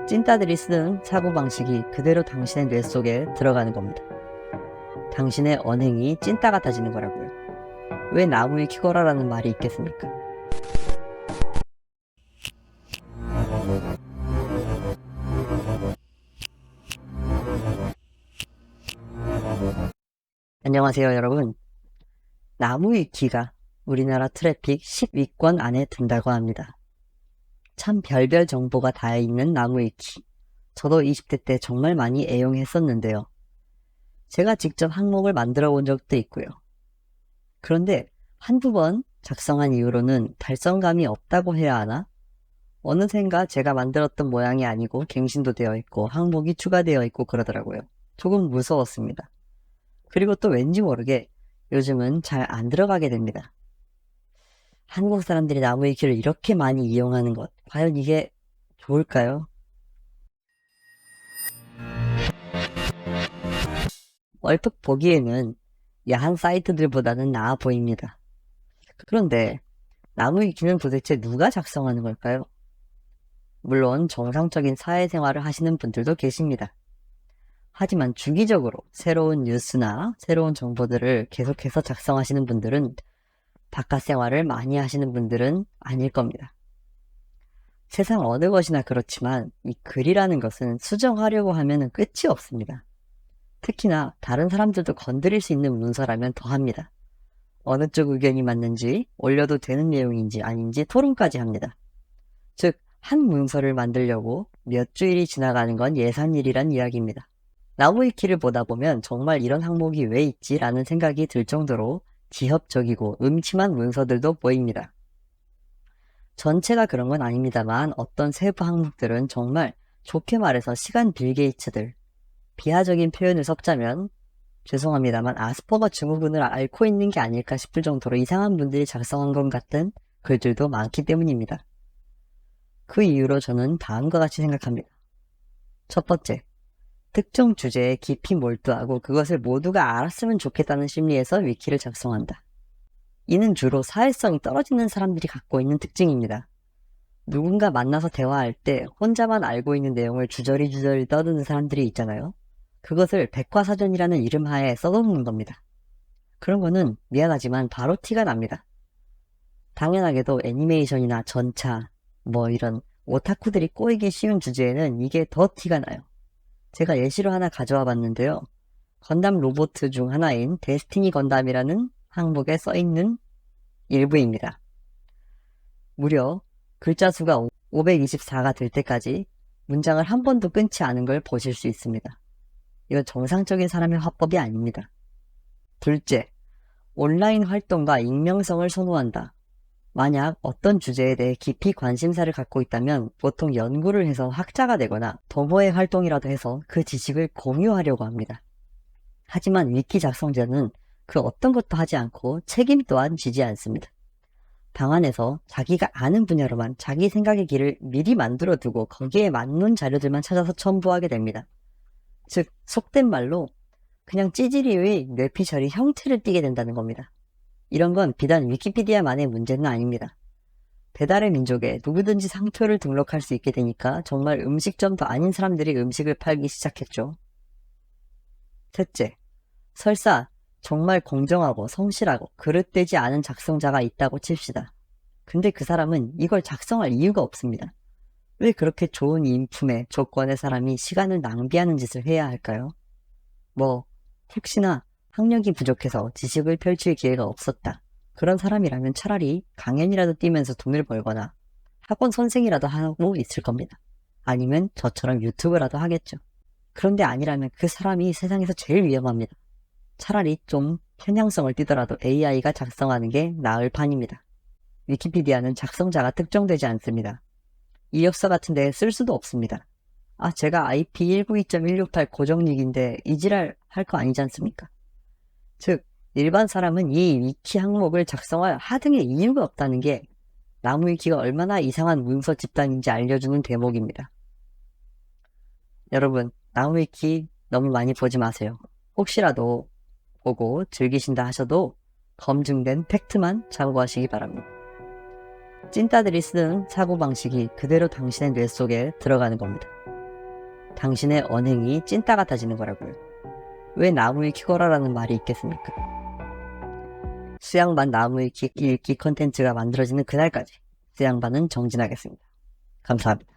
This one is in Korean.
찐따들이 쓰는 사고방식이 그대로 당신의 뇌 속에 들어가는 겁니다. 당신의 언행이 찐따 같아지는 거라고요. 왜 나무에 키거라라는 말이 있겠습니까? 안녕하세요, 여러분. 나무위키가 우리나라 트래픽 10위권 안에 든다고 합니다. 참 별별 정보가 다 있는 나무위키. 저도 20대 때 정말 많이 애용했었는데요. 제가 직접 항목을 만들어 본 적도 있고요. 그런데 한두 번 작성한 이후로는 달성감이 없다고 해야 하나? 어느샌가 제가 만들었던 모양이 아니고 갱신도 되어 있고 항목이 추가되어 있고 그러더라고요. 조금 무서웠습니다. 그리고 또 왠지 모르게 요즘은 잘 안 들어가게 됩니다. 한국 사람들이 나무위키를 이렇게 많이 이용하는 것, 과연 이게 좋을까요? 얼핏 보기에는 야한 사이트들보다는 나아 보입니다. 그런데 나무위키는 도대체 누가 작성하는 걸까요? 물론 정상적인 사회생활을 하시는 분들도 계십니다. 하지만 주기적으로 새로운 뉴스나 새로운 정보들을 계속해서 작성하시는 분들은 바깥 생활을 많이 하시는 분들은 아닐 겁니다. 세상 어느 것이나 그렇지만 이 글이라는 것은 수정하려고 하면 끝이 없습니다. 특히나 다른 사람들도 건드릴 수 있는 문서라면 더합니다. 어느 쪽 의견이 맞는지, 올려도 되는 내용인지 아닌지 토론까지 합니다. 즉, 한 문서를 만들려고 몇 주일이 지나가는 건 예산일이란 이야기입니다. 나무위키를 보다 보면 정말 이런 항목이 왜 있지? 라는 생각이 들 정도로 지엽적이고 음침한 문서들도 보입니다. 전체가 그런 건 아닙니다만 어떤 세부 항목들은 정말 좋게 말해서 시간 빌게이츠들, 비하적인 표현을 섞자면 죄송합니다만 아스퍼거 증후군을 앓고 있는 게 아닐까 싶을 정도로 이상한 분들이 작성한 것 같은 글들도 많기 때문입니다. 그 이유로 저는 다음과 같이 생각합니다. 첫 번째, 특정 주제에 깊이 몰두하고 그것을 모두가 알았으면 좋겠다는 심리에서 위키를 작성한다. 이는 주로 사회성이 떨어지는 사람들이 갖고 있는 특징입니다. 누군가 만나서 대화할 때 혼자만 알고 있는 내용을 주저리 떠드는 사람들이 있잖아요. 그것을 백과사전이라는 이름 하에 써놓는 겁니다. 그런 거는 미안하지만 바로 티가 납니다. 당연하게도 애니메이션이나 전차, 이런 오타쿠들이 꼬이기 쉬운 주제에는 이게 더 티가 나요. 제가 예시로 하나 가져와 봤는데요. 건담 로봇 중 하나인 데스티니 건담이라는 항목에 써있는 일부입니다. 무려 글자 수가 524가 될 때까지 문장을 한 번도 끊지 않은 걸 보실 수 있습니다. 이건 정상적인 사람의 화법이 아닙니다. 둘째, 온라인 활동과 익명성을 선호한다. 만약 어떤 주제에 대해 깊이 관심사를 갖고 있다면 보통 연구를 해서 학자가 되거나 동호회 활동이라도 해서 그 지식을 공유하려고 합니다. 하지만 위키 작성자는 그 어떤 것도 하지 않고 책임 또한 지지 않습니다. 방 안에서 자기가 아는 분야로만 자기 생각의 길을 미리 만들어 두고 거기에 맞는 자료들만 찾아서 첨부하게 됩니다. 즉, 속된 말로 그냥 찌질이의 뇌피셜이 형태를 띠게 된다는 겁니다. 이런 건 비단 위키피디아만의 문제는 아닙니다. 배달의 민족에 누구든지 상표를 등록할 수 있게 되니까 정말 음식점도 아닌 사람들이 음식을 팔기 시작했죠. 셋째, 설사 정말 공정하고 성실하고 그릇되지 않은 작성자가 있다고 칩시다. 근데 그 사람은 이걸 작성할 이유가 없습니다. 왜 그렇게 좋은 인품의 조건의 사람이 시간을 낭비하는 짓을 해야 할까요? 혹시나 학력이 부족해서 지식을 펼칠 기회가 없었다. 그런 사람이라면 차라리 강연이라도 뛰면서 돈을 벌거나 학원 선생이라도 하고 있을 겁니다. 아니면 저처럼 유튜브라도 하겠죠. 그런데 아니라면 그 사람이 세상에서 제일 위험합니다. 차라리 좀 편향성을 띠더라도 AI가 작성하는 게 나을 판입니다. 위키피디아는 작성자가 특정되지 않습니다. 이력서 같은 데 쓸 수도 없습니다. 제가 IP192.168 고정닉인데 이지랄 할 거 아니지 않습니까? 즉, 일반 사람은 이 위키 항목을 작성할 하등의 이유가 없다는 게 나무위키가 얼마나 이상한 문서 집단인지 알려주는 대목입니다. 여러분, 나무위키 너무 많이 보지 마세요. 혹시라도 보고 즐기신다 하셔도 검증된 팩트만 참고하시기 바랍니다. 찐따들이 쓰는 사고방식이 그대로 당신의 뇌 속에 들어가는 겁니다. 당신의 언행이 찐따 같아지는 거라고요. 왜 나무 위키 거라라는 말이 있겠습니까? 수양반 나무 위키 읽기 컨텐츠가 만들어지는 그날까지 수양반은 정진하겠습니다. 감사합니다.